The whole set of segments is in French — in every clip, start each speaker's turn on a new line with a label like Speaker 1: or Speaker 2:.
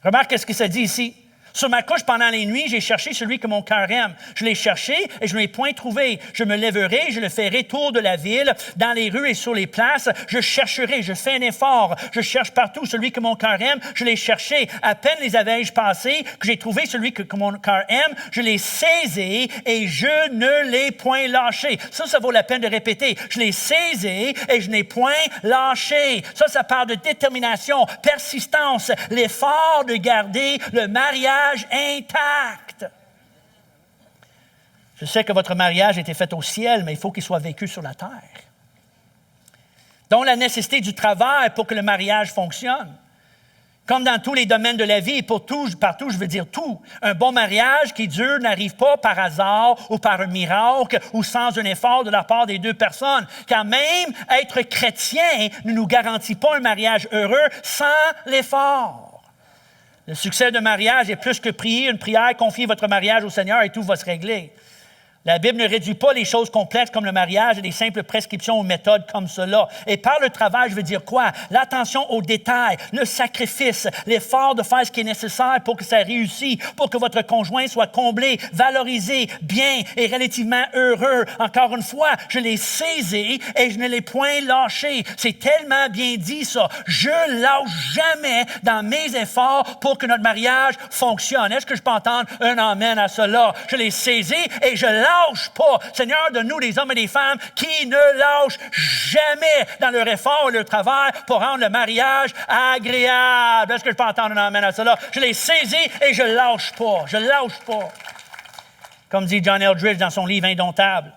Speaker 1: Remarque ce qu'il se dit ici. Sur ma couche pendant les nuits, j'ai cherché celui que mon cœur aime. Je l'ai cherché et je ne l'ai point trouvé. Je me lèverai, je le ferai tour de la ville, dans les rues et sur les places. Je chercherai, je fais un effort. Je cherche partout celui que mon cœur aime. Je l'ai cherché. À peine les avais-je passés que j'ai trouvé celui que mon cœur aime. Je l'ai saisi et je ne l'ai point lâché. Ça vaut la peine de répéter. Je l'ai saisi et je n'ai point lâché. Ça parle de détermination, persistance, l'effort de garder le mariage intact. Je sais que votre mariage a été fait au ciel, mais il faut qu'il soit vécu sur la terre. Donc, la nécessité du travail pour que le mariage fonctionne. Comme dans tous les domaines de la vie, et pour tout, partout, je veux dire tout. Un bon mariage qui dure n'arrive pas par hasard ou par un miracle ou sans un effort de la part des deux personnes. Car même être chrétien ne nous garantit pas un mariage heureux sans l'effort. Le succès d'un mariage est plus que prier une prière, confiez votre mariage au Seigneur et tout va se régler. La Bible ne réduit pas les choses complexes comme le mariage à des simples prescriptions ou méthodes comme cela. Et par le travail, je veux dire quoi? L'attention aux détails, le sacrifice, l'effort de faire ce qui est nécessaire pour que ça réussisse, pour que votre conjoint soit comblé, valorisé, bien et relativement heureux. Encore une fois, je l'ai saisi et je ne l'ai point lâché. C'est tellement bien dit ça. Je lâche jamais dans mes efforts pour que notre mariage fonctionne. Est-ce que je peux entendre un amen à cela? Je l'ai saisi et je lâche pas. Seigneur, donne-nous des hommes et des femmes qui ne lâchent jamais dans leur effort et leur travail pour rendre le mariage agréable. Est-ce que je peux entendre un amen à cela? Je l'ai saisi et je lâche pas. Je lâche pas. Comme dit John Eldridge dans son livre Indomptable,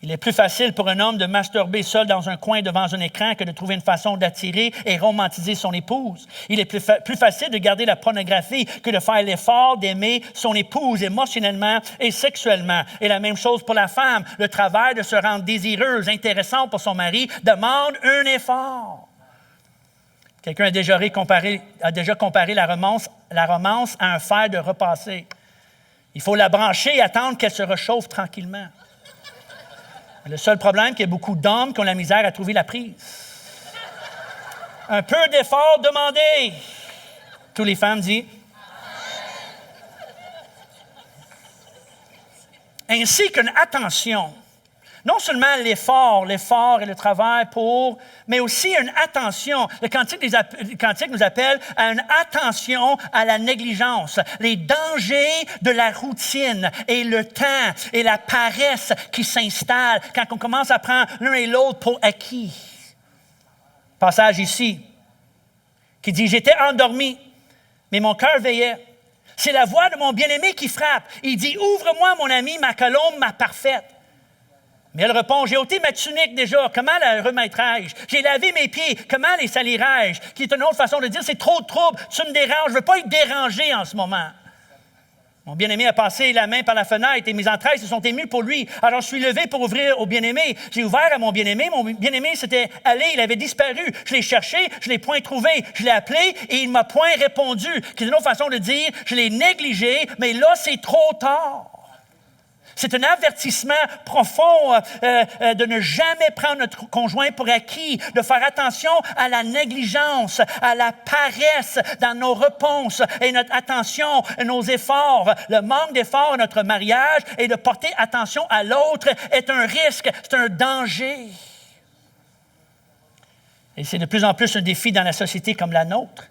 Speaker 1: il est plus facile pour un homme de masturber seul dans un coin devant un écran que de trouver une façon d'attirer et romantiser son épouse. Il est plus facile de garder la pornographie que de faire l'effort d'aimer son épouse émotionnellement et sexuellement. Et la même chose pour la femme. Le travail de se rendre désireuse, intéressante pour son mari demande un effort. Quelqu'un a déjà comparé la romance à un fer de repasser. Il faut la brancher et attendre qu'elle se réchauffe tranquillement. Le seul problème, c'est qu'il y a beaucoup d'hommes qui ont la misère à trouver la prise. Un peu d'effort demandé. Toutes les femmes disent. Ainsi qu'une attention. Non seulement l'effort et le travail mais aussi une attention. Le Cantique nous appelle à une attention à la négligence, les dangers de la routine et le temps et la paresse qui s'installe quand on commence à prendre l'un et l'autre pour acquis. Passage ici qui dit « J'étais endormi, mais mon cœur veillait. C'est la voix de mon bien-aimé qui frappe. Il dit « Ouvre-moi, mon ami, ma colombe, ma parfaite. » Mais elle répond, j'ai ôté ma tunique déjà, comment la remettrai-je? J'ai lavé mes pieds, comment les salirai-je? Qui est une autre façon de dire, c'est trop de trouble, tu me déranges, je ne veux pas être dérangé en ce moment. Mon bien-aimé a passé la main par la fenêtre et mes entrailles se sont émues pour lui. Alors je suis levé pour ouvrir au bien-aimé. J'ai ouvert à mon bien-aimé s'était allé, il avait disparu. Je l'ai cherché, je ne l'ai point trouvé. Je l'ai appelé et il ne m'a point répondu. Qui est une autre façon de dire, je l'ai négligé, mais là c'est trop tard. C'est un avertissement profond de ne jamais prendre notre conjoint pour acquis, de faire attention à la négligence, à la paresse dans nos réponses et notre attention, nos efforts. Le manque d'efforts à notre mariage et de porter attention à l'autre est un risque, c'est un danger. Et c'est de plus en plus un défi dans la société comme la nôtre,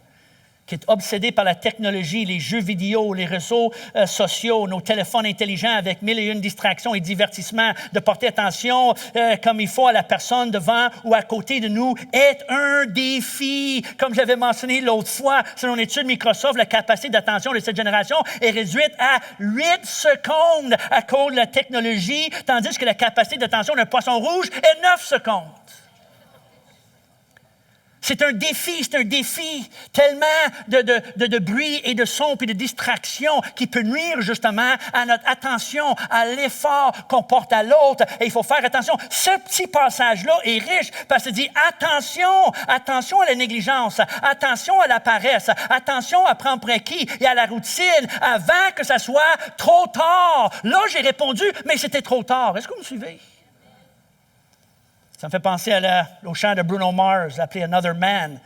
Speaker 1: qui est obsédé par la technologie, les jeux vidéo, les réseaux sociaux, nos téléphones intelligents avec 1001 distractions et divertissements, de porter attention comme il faut à la personne devant ou à côté de nous, est un défi. Comme j'avais mentionné l'autre fois, selon une étude Microsoft, la capacité d'attention de cette génération est réduite à 8 secondes à cause de la technologie, tandis que la capacité d'attention d'un poisson rouge est 9 secondes. C'est un défi tellement de bruit et de son puis de distraction qui peut nuire justement à notre attention, à l'effort qu'on porte à l'autre. Et il faut faire attention. Ce petit passage-là est riche parce qu'il dit attention à la négligence, attention à la paresse, attention à prendre pour acquis et à la routine avant que ça soit trop tard. Là, j'ai répondu, mais c'était trop tard. Est-ce que vous me suivez? Ça me fait penser au chant de Bruno Mars, appelé Another Man,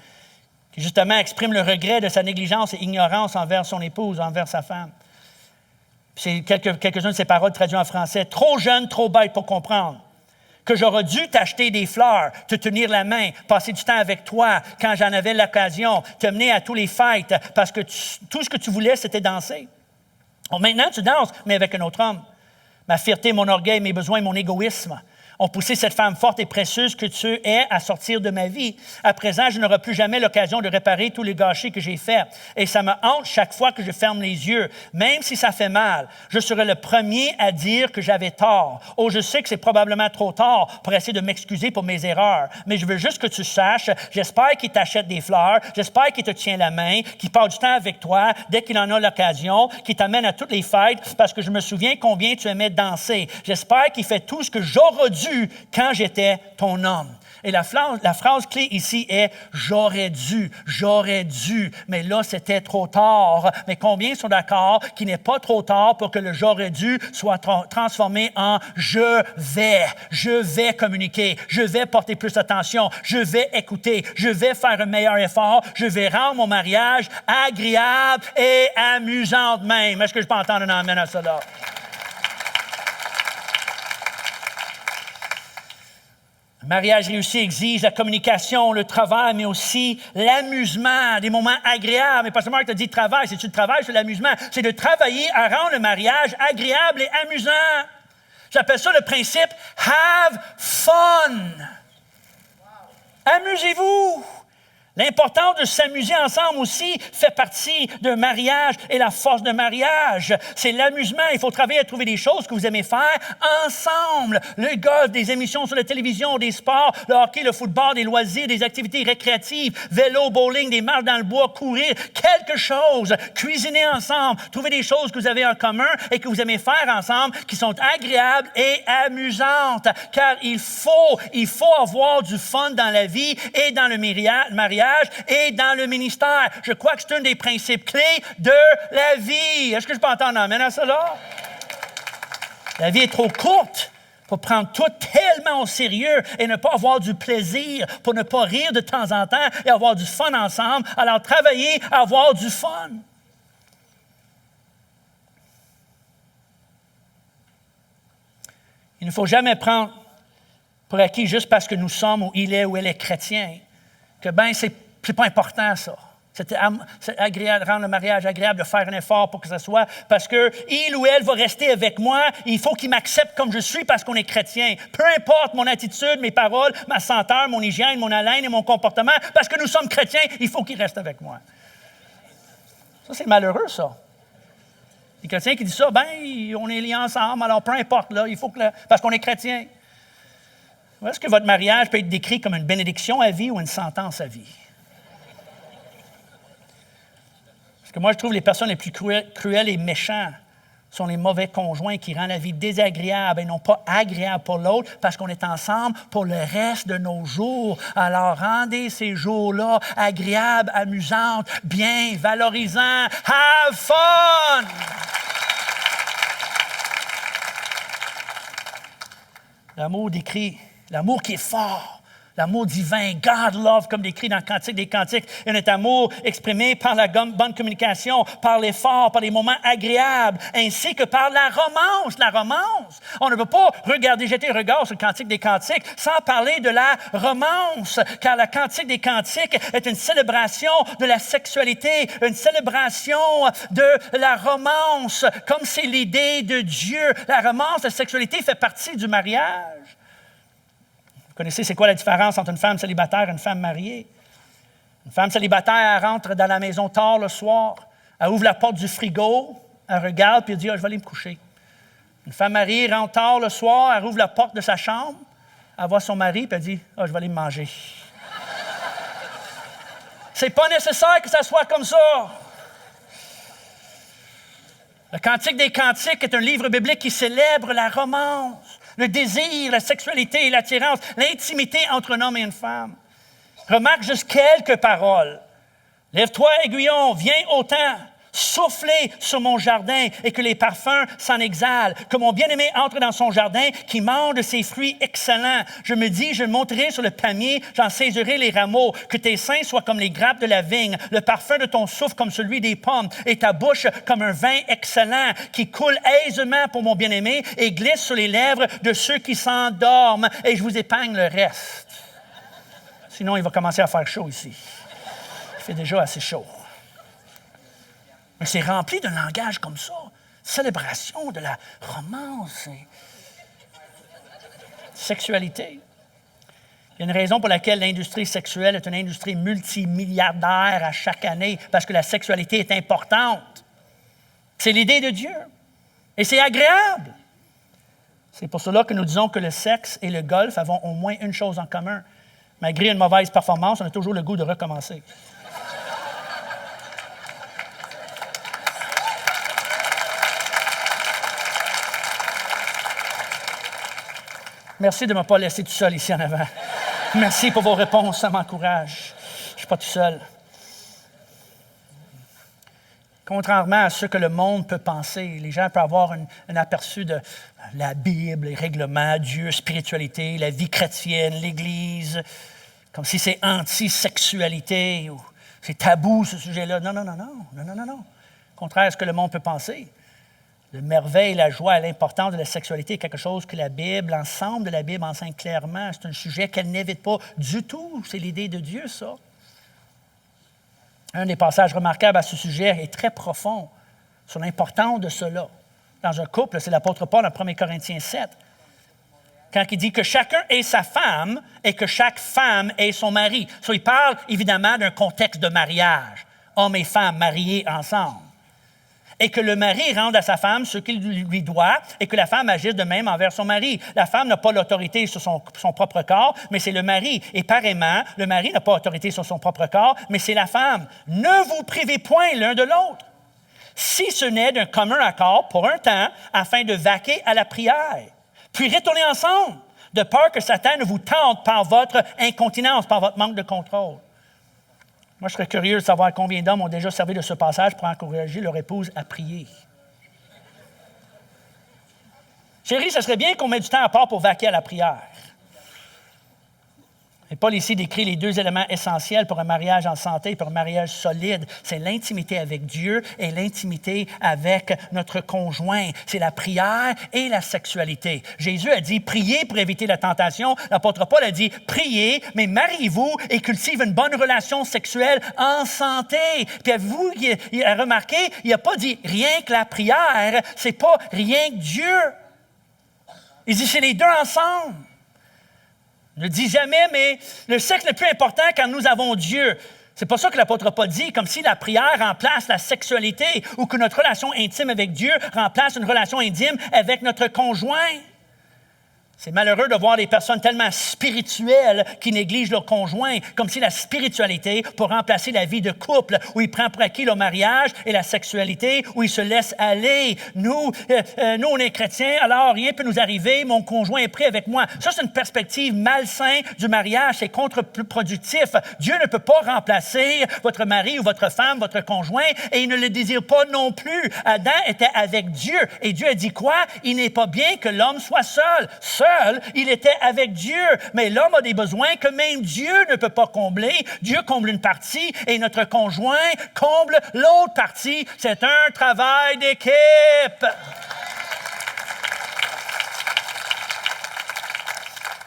Speaker 1: qui justement exprime le regret de sa négligence et ignorance envers son épouse, envers sa femme. C'est quelques-unes de ces paroles traduites en français. « Trop jeune, trop bête pour comprendre que j'aurais dû t'acheter des fleurs, te tenir la main, passer du temps avec toi quand j'en avais l'occasion, te mener à tous les fêtes, parce que tout ce que tu voulais, c'était danser. Bon, maintenant, tu danses, mais avec un autre homme. Ma fierté, mon orgueil, mes besoins, mon égoïsme ont poussé cette femme forte et précieuse que tu es à sortir de ma vie. À présent, je n'aurai plus jamais l'occasion de réparer tous les gâchis que j'ai faits. Et ça me hante chaque fois que je ferme les yeux. Même si ça fait mal, je serai le premier à dire que j'avais tort. Oh, je sais que c'est probablement trop tard pour essayer de m'excuser pour mes erreurs. Mais je veux juste que tu saches, j'espère qu'il t'achète des fleurs, j'espère qu'il te tient la main, qu'il passe du temps avec toi dès qu'il en a l'occasion, qu'il t'amène à toutes les fêtes parce que je me souviens combien tu aimais danser. J'espère qu'il fait tout ce que j'aurais dû quand j'étais ton homme. » Et la phrase clé ici est « j'aurais dû », mais là, c'était trop tard. Mais combien sont d'accord qu'il n'est pas trop tard pour que le « j'aurais dû » soit transformé en « je vais communiquer, je vais porter plus d'attention, je vais écouter, je vais faire un meilleur effort, je vais rendre mon mariage agréable et amusant même. » Est-ce que je peux entendre un amen à cela? Le mariage réussi exige la communication, le travail, mais aussi l'amusement, des moments agréables. Mais Pasteur Marc te dit travail, c'est-tu le travail, c'est l'amusement? C'est de travailler à rendre le mariage agréable et amusant. J'appelle ça le principe « have fun ». Amusez-vous. L'importance de s'amuser ensemble aussi fait partie d'un mariage et la force d'un mariage. C'est l'amusement. Il faut travailler à trouver des choses que vous aimez faire ensemble. Le golf, des émissions sur la télévision, des sports, le hockey, le football, des loisirs, des activités récréatives, vélo, bowling, des marches dans le bois, courir, quelque chose. Cuisiner ensemble. Trouver des choses que vous avez en commun et que vous aimez faire ensemble qui sont agréables et amusantes. Car il faut avoir du fun dans la vie et dans le mariage et dans le ministère. Je crois que c'est un des principes clés de la vie. Est-ce que je peux entendre un amen à cela? La vie est trop courte pour prendre tout tellement au sérieux et ne pas avoir du plaisir, pour ne pas rire de temps en temps et avoir du fun ensemble. Alors, travailler à avoir du fun. Il ne faut jamais prendre pour acquis juste parce que nous sommes ou il est ou elle est chrétien. Que c'est pas important, ça. C'est agréable, rendre le mariage agréable, de faire un effort pour que ça soit, parce que il ou elle va rester avec moi, il faut qu'il m'accepte comme je suis parce qu'on est chrétien. Peu importe mon attitude, mes paroles, ma senteur, mon hygiène, mon haleine et mon comportement, parce que nous sommes chrétiens, il faut qu'il reste avec moi. Ça, c'est malheureux, ça. Les chrétiens qui disent ça, on est liés ensemble, alors peu importe, là, il faut que parce qu'on est chrétien. Est-ce que votre mariage peut être décrit comme une bénédiction à vie ou une sentence à vie? Parce que moi, je trouve les personnes les plus cruelles et méchantes sont les mauvais conjoints qui rendent la vie désagréable et non pas agréable pour l'autre parce qu'on est ensemble pour le reste de nos jours. Alors, rendez ces jours-là agréables, amusants, bien, valorisants. Have fun! L'amour décrit. L'amour qui est fort, l'amour divin, God love, comme décrit dans le Cantique des Cantiques, est notre amour exprimé par la bonne communication, par l'effort, par les moments agréables, ainsi que par la romance. La romance. On ne peut pas jeter un regard sur le Cantique des Cantiques sans parler de la romance, car le Cantique des Cantiques est une célébration de la sexualité, une célébration de la romance, comme c'est l'idée de Dieu. La romance, la sexualité fait partie du mariage. Vous connaissez, c'est quoi la différence entre une femme célibataire et une femme mariée? Une femme célibataire, elle rentre dans la maison tard le soir, elle ouvre la porte du frigo, elle regarde puis elle dit « je vais aller me coucher ». Une femme mariée rentre tard le soir, elle ouvre la porte de sa chambre, elle voit son mari puis elle dit « je vais aller me manger ». C'est pas nécessaire que ça soit comme ça. Le Cantique des Cantiques est un livre biblique qui célèbre la romance, le désir, la sexualité et l'attirance, l'intimité entre un homme et une femme. Remarque juste quelques paroles. Lève-toi, aiguillon, viens au temps. Soufflez sur mon jardin et que les parfums s'en exhalent. Que mon bien-aimé entre dans son jardin, qui mange de ses fruits excellents. Je me dis, je monterai sur le palmier, j'en saisirai les rameaux. Que tes seins soient comme les grappes de la vigne, le parfum de ton souffle comme celui des pommes, et ta bouche comme un vin excellent qui coule aisément pour mon bien-aimé et glisse sur les lèvres de ceux qui s'endorment. Et je vous épargne le reste. Sinon, il va commencer à faire chaud ici. Il fait déjà assez chaud. Mais c'est rempli d'un langage comme ça. Célébration de la romance et sexualité. Il y a une raison pour laquelle l'industrie sexuelle est une industrie multimilliardaire à chaque année, parce que la sexualité est importante. C'est l'idée de Dieu. Et c'est agréable. C'est pour cela que nous disons que le sexe et le golf avons au moins une chose en commun. Malgré une mauvaise performance, on a toujours le goût de recommencer. Merci de ne pas laisser tout seul ici en avant. Merci pour vos réponses, ça m'encourage. Je ne suis pas tout seul. Contrairement à ce que le monde peut penser, les gens peuvent avoir un aperçu de la Bible, les règlements, Dieu, spiritualité, la vie chrétienne, l'Église, comme si c'est anti-sexualité ou c'est tabou ce sujet-là. Non. Contraire à ce que le monde peut penser. Le merveille, la joie et l'importance de la sexualité est quelque chose que la Bible, l'ensemble de la Bible enseigne clairement. C'est un sujet qu'elle n'évite pas du tout. C'est l'idée de Dieu, ça. Un des passages remarquables à ce sujet est très profond sur l'importance de cela. Dans un couple, c'est l'apôtre Paul en 1 Corinthiens 7, quand il dit que chacun ait sa femme et que chaque femme ait son mari. Il parle évidemment d'un contexte de mariage, hommes et femmes mariés ensemble. Et que le mari rende à sa femme ce qu'il lui doit et que la femme agisse de même envers son mari. La femme n'a pas l'autorité sur son propre corps, mais c'est le mari. Et pareillement, le mari n'a pas l'autorité sur son propre corps, mais c'est la femme. Ne vous privez point l'un de l'autre, si ce n'est d'un commun accord pour un temps, afin de vaquer à la prière. Puis retournez ensemble, de peur que Satan ne vous tente par votre incontinence, par votre manque de contrôle. Moi, je serais curieux de savoir combien d'hommes ont déjà servi de ce passage pour encourager leur épouse à prier. Chérie, ça serait bien qu'on mette du temps à part pour vaquer à la prière. Et Paul ici décrit les deux éléments essentiels pour un mariage en santé et pour un mariage solide. C'est l'intimité avec Dieu et l'intimité avec notre conjoint. C'est la prière et la sexualité. Jésus a dit « Priez pour éviter la tentation ». L'apôtre Paul a dit « Priez, mais mariez-vous et cultive une bonne relation sexuelle en santé ». Puis avez-vous remarqué, il n'a pas dit « rien que la prière », c'est pas « rien que Dieu ». Il dit « c'est les deux ensemble ». Ne dit jamais, mais le sexe n'est plus important quand nous avons Dieu. C'est pas ça que l'apôtre Paul dit, comme si la prière remplace la sexualité ou que notre relation intime avec Dieu remplace une relation intime avec notre conjoint. C'est malheureux de voir des personnes tellement spirituelles qui négligent leur conjoint, comme si la spiritualité pour remplacer la vie de couple, où il prend pour acquis le mariage et la sexualité, où il se laisse aller. Nous, on est chrétiens, alors rien ne peut nous arriver, mon conjoint est pris avec moi. Ça, c'est une perspective malsaine du mariage, c'est contre-productif. Dieu ne peut pas remplacer votre mari ou votre femme, votre conjoint, et il ne le désire pas non plus. Adam était avec Dieu, et Dieu a dit quoi? Il n'est pas bien que l'homme soit seul. Il était avec Dieu. Mais l'homme a des besoins que même Dieu ne peut pas combler. Dieu comble une partie et notre conjoint comble l'autre partie. C'est un travail d'équipe.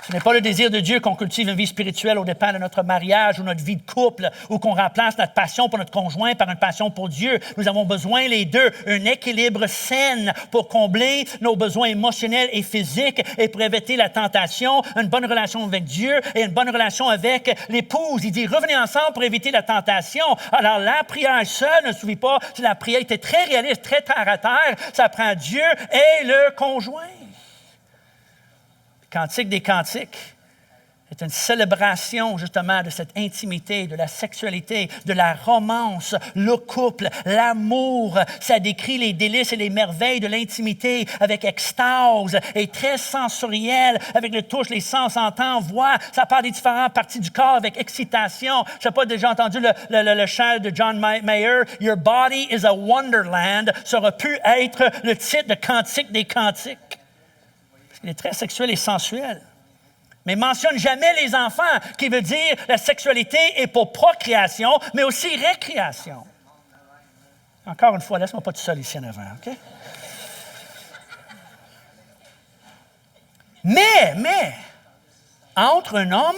Speaker 1: Ce n'est pas le désir de Dieu qu'on cultive une vie spirituelle au dépens de notre mariage ou notre vie de couple, ou qu'on remplace notre passion pour notre conjoint par une passion pour Dieu. Nous avons besoin, les deux, un équilibre sain pour combler nos besoins émotionnels et physiques et pour éviter la tentation, une bonne relation avec Dieu et une bonne relation avec l'épouse. Il dit, revenez ensemble pour éviter la tentation. Alors, la prière seule ne suffit pas. Si la prière était très réaliste, très terre à terre, ça prend Dieu et le conjoint. Cantique des cantiques C'est une célébration, justement, de cette intimité, de la sexualité, de la romance, le couple, l'amour. Ça décrit les délices et les merveilles de l'intimité avec extase et très sensoriel, avec le touche, les sens, entend, voix. Ça parle des différentes parties du corps avec excitation. Je n'ai pas déjà entendu le chant de John Mayer, « Your body is a wonderland », ça aurait pu être le titre de Cantique des Cantiques. Parce qu'il est très sexuel et sensuel. Mais mentionne jamais les enfants, qui veut dire la sexualité est pour procréation, mais aussi récréation. Encore une fois, laisse-moi pas tout seul ici en avant, OK? Mais, entre un homme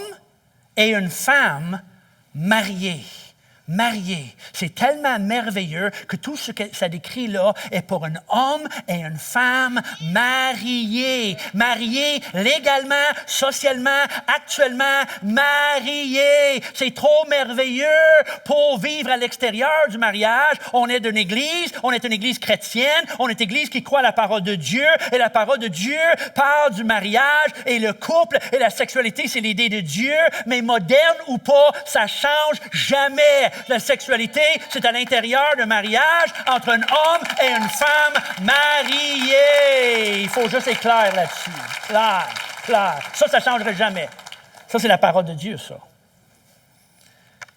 Speaker 1: et une femme mariés, c'est tellement merveilleux que tout ce que ça décrit là est pour un homme et une femme mariés. Mariés légalement, socialement, actuellement, mariés. C'est trop merveilleux pour vivre à l'extérieur du mariage. On est une église chrétienne, on est une église qui croit à la parole de Dieu, et la parole de Dieu parle du mariage, et le couple et la sexualité, c'est l'idée de Dieu, mais moderne ou pas, ça change jamais. La sexualité, c'est à l'intérieur d'un mariage entre un homme et une femme mariés. Il faut juste être clair là-dessus. Clair. Ça ne changerait jamais. Ça, c'est la parole de Dieu, ça.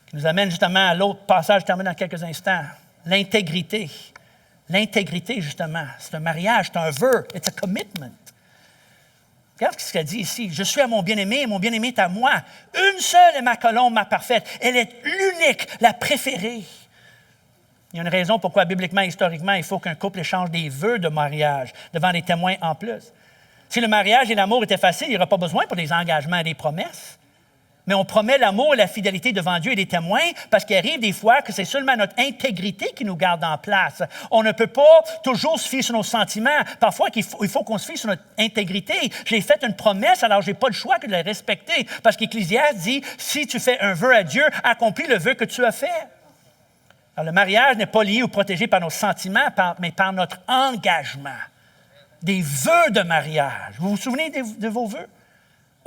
Speaker 1: Qui nous amène justement à l'autre passage, je termine dans quelques instants. L'intégrité. L'intégrité, justement. C'est un mariage, c'est un vœu. It's a commitment. Regarde ce qu'elle dit ici. « Je suis à mon bien-aimé et mon bien-aimé est à moi. Une seule est ma colombe, ma parfaite. Elle est l'unique, la préférée. » Il y a une raison pourquoi, bibliquement et historiquement, il faut qu'un couple échange des vœux de mariage devant des témoins en plus. Si le mariage et l'amour étaient faciles, il n'y aurait pas besoin pour des engagements et des promesses. Mais on promet l'amour et la fidélité devant Dieu et des témoins parce qu'il arrive des fois que c'est seulement notre intégrité qui nous garde en place. On ne peut pas toujours se fier sur nos sentiments. Parfois, il faut qu'on se fie sur notre intégrité. J'ai fait une promesse, alors je n'ai pas le choix que de la respecter. Parce qu'Ecclésiaste dit, si tu fais un vœu à Dieu, accomplis le vœu que tu as fait. Alors, le mariage n'est pas lié ou protégé par nos sentiments, mais par notre engagement. Des vœux de mariage. Vous vous souvenez de vos vœux?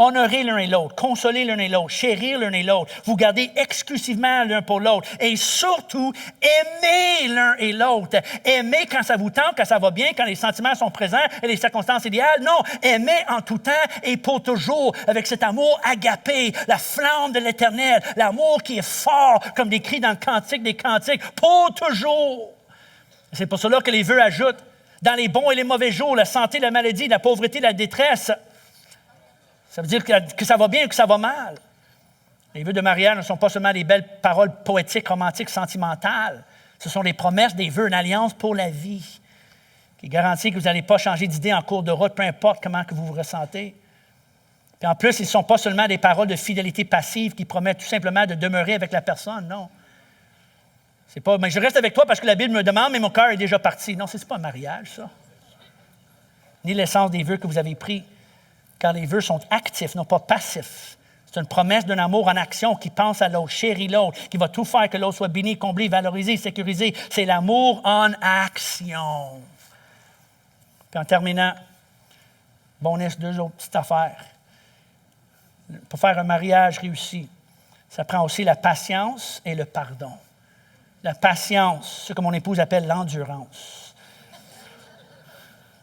Speaker 1: Honorer l'un et l'autre, consoler l'un et l'autre, chérir l'un et l'autre, vous garder exclusivement l'un pour l'autre et surtout aimer l'un et l'autre. Aimer quand ça vous tente, quand ça va bien, quand les sentiments sont présents et les circonstances idéales. Non, aimer en tout temps et pour toujours avec cet amour agapé, la flamme de l'Éternel, l'amour qui est fort comme décrit dans le Cantique des Cantiques, pour toujours. C'est pour cela que les vœux ajoutent dans les bons et les mauvais jours, la santé, la maladie, la pauvreté, la détresse. Ça veut dire que ça va bien ou que ça va mal. Les vœux de mariage ne sont pas seulement des belles paroles poétiques, romantiques, sentimentales. Ce sont des promesses, des vœux, une alliance pour la vie qui garantit que vous n'allez pas changer d'idée en cours de route, peu importe comment que vous vous ressentez. Puis en plus, ils ne sont pas seulement des paroles de fidélité passive qui promettent tout simplement de demeurer avec la personne, non. C'est pas, mais je reste avec toi parce que la Bible me demande, mais mon cœur est déjà parti. Non, ce n'est pas un mariage, ça. Ni l'essence des vœux que vous avez pris. Car les vœux sont actifs, non pas passifs. C'est une promesse d'un amour en action qui pense à l'autre, chérit l'autre, qui va tout faire que l'autre soit béni, comblé, valorisé, sécurisé. C'est l'amour en action. Puis en terminant, bonus, deux autres petites affaires. Pour faire un mariage réussi, ça prend aussi la patience et le pardon. La patience, ce que mon épouse appelle l'endurance.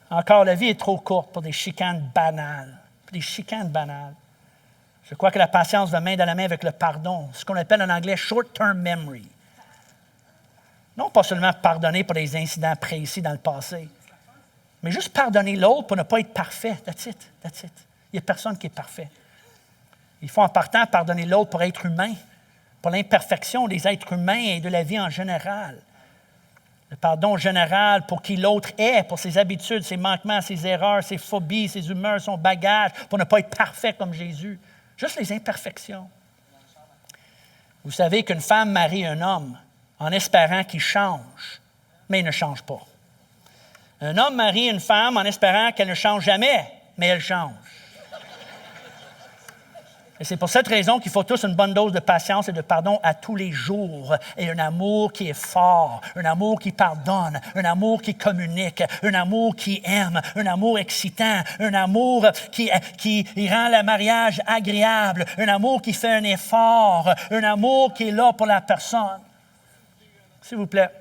Speaker 1: Encore, la vie est trop courte pour des chicanes banales. Je crois que la patience va main dans la main avec le pardon, ce qu'on appelle en anglais « short-term memory ». Non pas seulement pardonner pour des incidents précis dans le passé, mais juste pardonner l'autre pour ne pas être parfait. That's it. Il n'y a personne qui est parfait. Il faut en partant pardonner l'autre pour être humain, pour l'imperfection des êtres humains et de la vie en général. Le pardon général pour qui l'autre est, pour ses habitudes, ses manquements, ses erreurs, ses phobies, ses humeurs, son bagage, pour ne pas être parfait comme Jésus. Juste les imperfections. Vous savez qu'une femme marie un homme en espérant qu'il change, mais il ne change pas. Un homme marie une femme en espérant qu'elle ne change jamais, mais elle change. Et c'est pour cette raison qu'il faut tous une bonne dose de patience et de pardon à tous les jours. Et un amour qui est fort, un amour qui pardonne, un amour qui communique, un amour qui aime, un amour excitant, un amour qui rend le mariage agréable, un amour qui fait un effort, un amour qui est là pour la personne. S'il vous plaît,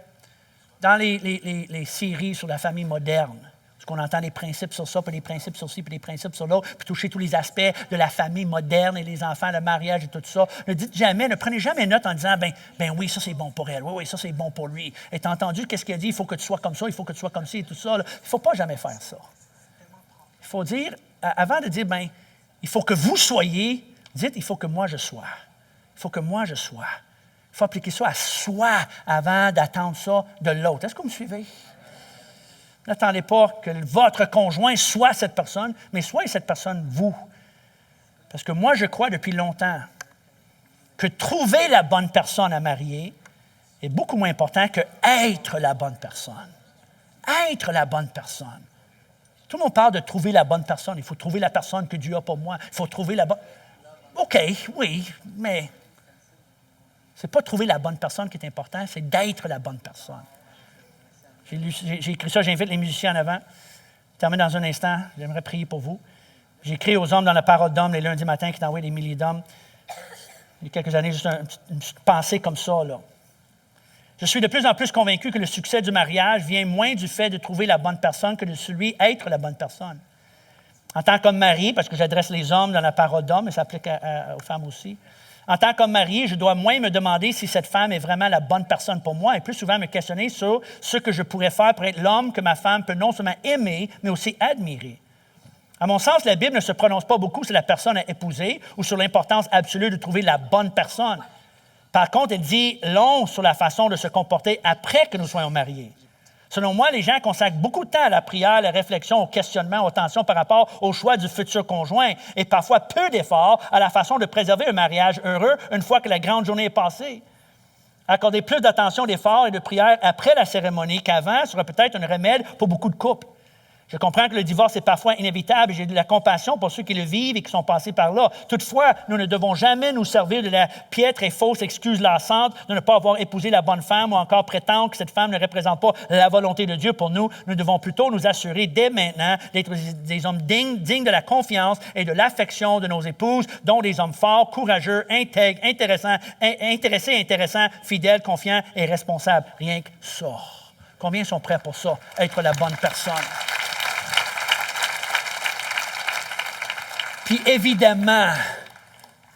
Speaker 1: dans les séries sur la famille moderne, qu'on entend des principes sur ça, puis des principes sur ci, puis des principes sur l'autre, puis toucher tous les aspects de la famille moderne et les enfants, le mariage et tout ça. Ne prenez jamais note en disant, ben oui, ça c'est bon pour elle, oui, ça c'est bon pour lui. Et t'as entendu qu'est-ce qu'il a dit, il faut que tu sois comme ça, il faut que tu sois comme ci et tout ça. Là. Il ne faut pas jamais faire ça. Il faut dire, avant de dire, il faut que vous soyez, dites, il faut que moi je sois. Il faut que moi je sois. Il faut appliquer ça à soi avant d'attendre ça de l'autre. Est-ce que vous me suivez? N'attendez pas que votre conjoint soit cette personne, mais soyez cette personne, vous. Parce que moi, je crois depuis longtemps que trouver la bonne personne à marier est beaucoup moins important que être la bonne personne. Être la bonne personne. Tout le monde parle de trouver la bonne personne. Il faut trouver la personne que Dieu a pour moi. Il faut trouver la bonne... OK, oui, mais ce n'est pas trouver la bonne personne qui est important, c'est d'être la bonne personne. J'ai écrit ça, j'invite les musiciens en avant. Je termine dans un instant, j'aimerais prier pour vous. J'ai écrit aux hommes dans la parole d'homme les lundis matins qui t'envoient des milliers d'hommes. Il y a quelques années, juste une petite pensée comme ça, là. Je suis de plus en plus convaincu que le succès du mariage vient moins du fait de trouver la bonne personne que de celui être la bonne personne. En tant qu'homme marié, parce que j'adresse les hommes dans la parole d'homme, mais ça s'applique aux femmes aussi. En tant qu'homme marié, je dois moins me demander si cette femme est vraiment la bonne personne pour moi et plus souvent me questionner sur ce que je pourrais faire pour être l'homme que ma femme peut non seulement aimer, mais aussi admirer. À mon sens, la Bible ne se prononce pas beaucoup sur la personne à épouser ou sur l'importance absolue de trouver la bonne personne. Par contre, elle dit long sur la façon de se comporter après que nous soyons mariés. Selon moi, les gens consacrent beaucoup de temps à la prière, à la réflexion, au questionnement, aux tensions par rapport au choix du futur conjoint et parfois peu d'efforts à la façon de préserver un mariage heureux une fois que la grande journée est passée. Accorder plus d'attention, d'efforts et de prière après la cérémonie qu'avant serait peut-être un remède pour beaucoup de couples. Je comprends que le divorce est parfois inévitable et j'ai de la compassion pour ceux qui le vivent et qui sont passés par là. Toutefois, nous ne devons jamais nous servir de la piètre et fausse excuse lassante de ne pas avoir épousé la bonne femme ou encore prétendre que cette femme ne représente pas la volonté de Dieu pour nous. Nous devons plutôt nous assurer dès maintenant d'être des hommes dignes de la confiance et de l'affection de nos épouses, dont des hommes forts, courageux, intègres, intéressants, fidèles, confiants et responsables. Rien que ça. Combien sont prêts pour ça, être la bonne personne? Puis évidemment,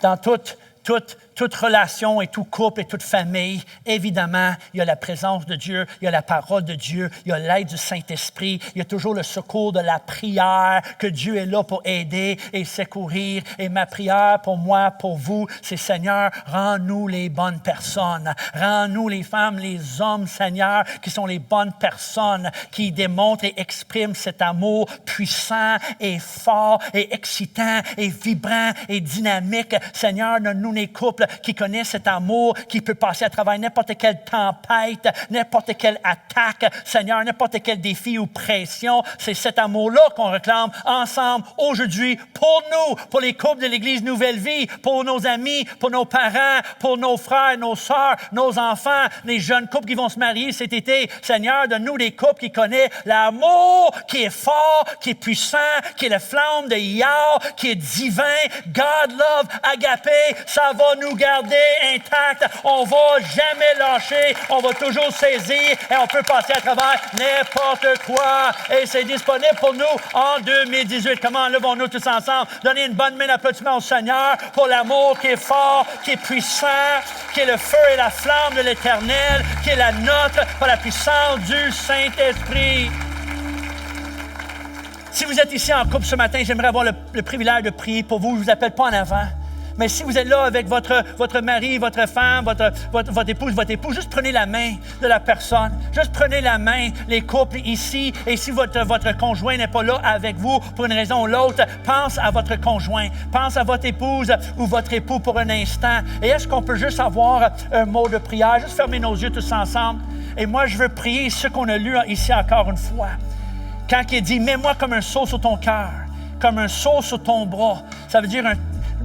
Speaker 1: dans toute relation et tout couple et toute famille, évidemment, il y a la présence de Dieu, il y a la parole de Dieu, il y a l'aide du Saint-Esprit, il y a toujours le secours de la prière, que Dieu est là pour aider et secourir. Et ma prière pour moi, pour vous, c'est Seigneur, rends-nous les bonnes personnes. Rends-nous les femmes, les hommes, Seigneur, qui sont les bonnes personnes, qui démontrent et expriment cet amour puissant et fort et excitant et vibrant et dynamique. Seigneur, donne-nous les couples qui connaissent cet amour, qui peut passer à travers n'importe quelle tempête, n'importe quelle attaque, Seigneur, n'importe quel défi ou pression. C'est cet amour-là qu'on réclame ensemble aujourd'hui pour nous, pour les couples de l'Église Nouvelle Vie, pour nos amis, pour nos parents, pour nos frères, nos sœurs, nos enfants, les jeunes couples qui vont se marier cet été. Seigneur, donne-nous des couples qui connaissent l'amour qui est fort, qui est puissant, qui est la flamme de Yahweh, qui est divin. God love, agapé, ça va nous garder intacts. On ne va jamais lâcher. On va toujours saisir et on peut passer à travers n'importe quoi. Et c'est disponible pour nous en 2018. Comment levons-nous tous ensemble? Donnez une bonne main d'applaudissement au Seigneur pour l'amour qui est fort, qui est puissant, qui est le feu et la flamme de l'Éternel, qui est la nôtre par la puissance du Saint-Esprit. Si vous êtes ici en couple ce matin, j'aimerais avoir le privilège de prier pour vous. Je ne vous appelle pas en avant. Mais si vous êtes là avec votre mari, votre femme, votre épouse, votre époux, juste prenez la main de la personne. Juste prenez la main, les couples ici. Et si votre conjoint n'est pas là avec vous pour une raison ou l'autre, pense à votre conjoint. Pense à votre épouse ou votre époux pour un instant. Et est-ce qu'on peut juste avoir un mot de prière? Juste fermer nos yeux tous ensemble. Et moi, je veux prier ce qu'on a lu ici encore une fois. Quand il dit « Mets-moi comme un sceau sur ton cœur, comme un sceau sur ton bras », ça veut dire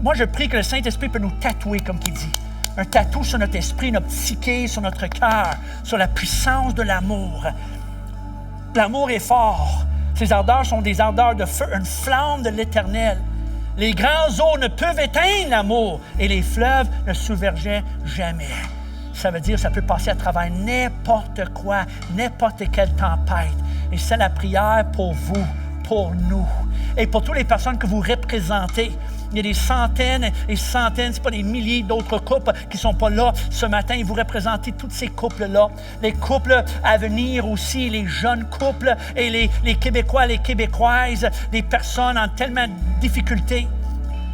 Speaker 1: moi, je prie que le Saint-Esprit peut nous tatouer, comme il dit. Un tatou sur notre esprit, notre psyché, sur notre cœur, sur la puissance de l'amour. L'amour est fort. Ses ardeurs sont des ardeurs de feu, une flamme de l'Éternel. Les grands eaux ne peuvent éteindre l'amour et les fleuves ne submergent jamais. Ça veut dire que ça peut passer à travers n'importe quoi, n'importe quelle tempête. Et c'est la prière pour vous, pour nous et pour toutes les personnes que vous représentez. Il y a des centaines et centaines, ce n'est pas des milliers d'autres couples qui ne sont pas là ce matin. Et vous représentez tous ces couples-là. Les couples à venir aussi, les jeunes couples et les Québécois, les Québécoises, les personnes en tellement de difficultés.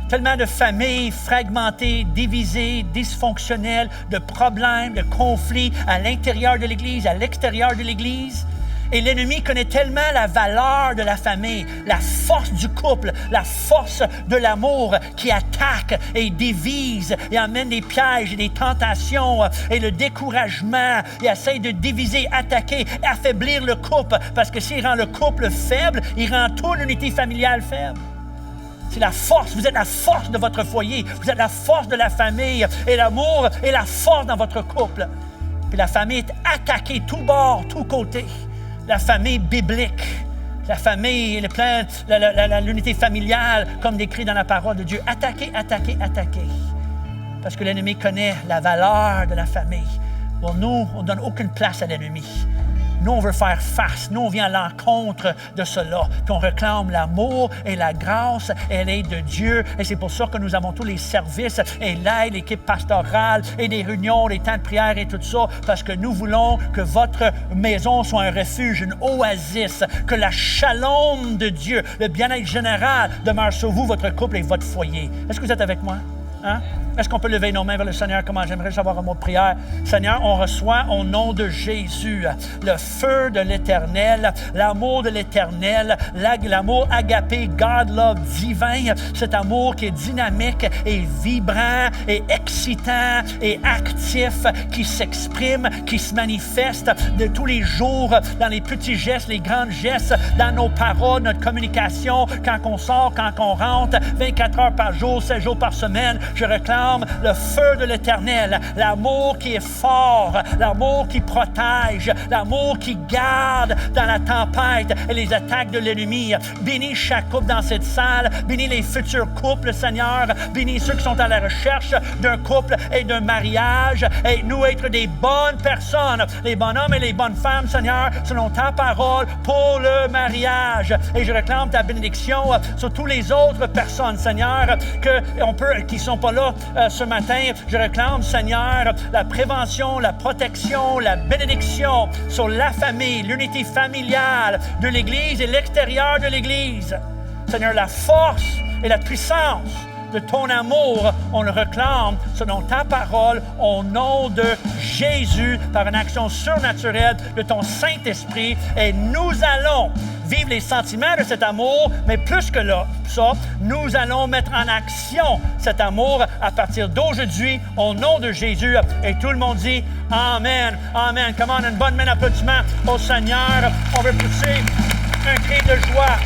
Speaker 1: Tellement de familles fragmentées, divisées, dysfonctionnelles, de problèmes, de conflits à l'intérieur de l'Église, à l'extérieur de l'Église. Et l'ennemi connaît tellement la valeur de la famille, la force du couple, la force de l'amour qui attaque et divise et amène des pièges et des tentations et le découragement et essaie de diviser, attaquer, affaiblir le couple. Parce que s'il rend le couple faible, il rend toute l'unité familiale faible. C'est la force, vous êtes la force de votre foyer, vous êtes la force de la famille et l'amour est la force dans votre couple. Puis la famille est attaquée, tout bord, tout côté. La famille biblique, la famille, l'unité familiale, comme décrit dans la parole de Dieu. Attaquez, attaquez, attaquez. Parce que l'ennemi connaît la valeur de la famille. Bon, nous, on ne donne aucune place à l'ennemi. Nous, on veut faire face. Nous, on vient à l'encontre de cela. Puis on réclame l'amour et la grâce et l'aide de Dieu. Et c'est pour ça que nous avons tous les services et l'aide, l'équipe pastorale et des réunions, les temps de prière et tout ça. Parce que nous voulons que votre maison soit un refuge, une oasis. Que la shalom de Dieu, le bien-être général demeure sur vous, votre couple et votre foyer. Est-ce que vous êtes avec moi? Hein? Est-ce qu'on peut lever nos mains vers le Seigneur? Comment j'aimerais savoir un mot de prière. Seigneur, on reçoit au nom de Jésus le feu de l'Éternel, l'amour de l'Éternel, l'amour agapé, God love divin, cet amour qui est dynamique et vibrant et excitant et actif, qui s'exprime, qui se manifeste de tous les jours dans les petits gestes, les grands gestes, dans nos paroles, notre communication, quand on sort, quand on rentre, 24 heures par jour, 7 jours par semaine. Je réclame le feu de l'Éternel, l'amour qui est fort, l'amour qui protège, l'amour qui garde dans la tempête et les attaques de l'ennemi. Bénis chaque couple dans cette salle, bénis les futurs couples, Seigneur, bénis ceux qui sont à la recherche d'un couple et d'un mariage, et nous être des bonnes personnes, les bonhommes et les bonnes femmes, Seigneur, selon ta parole pour le mariage. Et je réclame ta bénédiction sur toutes les autres personnes, Seigneur, qui ne sont pas là ce matin. Je réclame, Seigneur, la prévention, la protection, la bénédiction sur la famille, l'unité familiale de l'Église et l'extérieur de l'Église. Seigneur, la force et la puissance de ton amour, on le réclame selon ta parole, au nom de Jésus, par une action surnaturelle de ton Saint-Esprit. Et nous allons vivre les sentiments de cet amour, mais plus que ça, nous allons mettre en action cet amour à partir d'aujourd'hui, au nom de Jésus. Et tout le monde dit Amen. Amen. Comment une bonne main d'applaudissement au Seigneur. On veut pousser un cri de joie.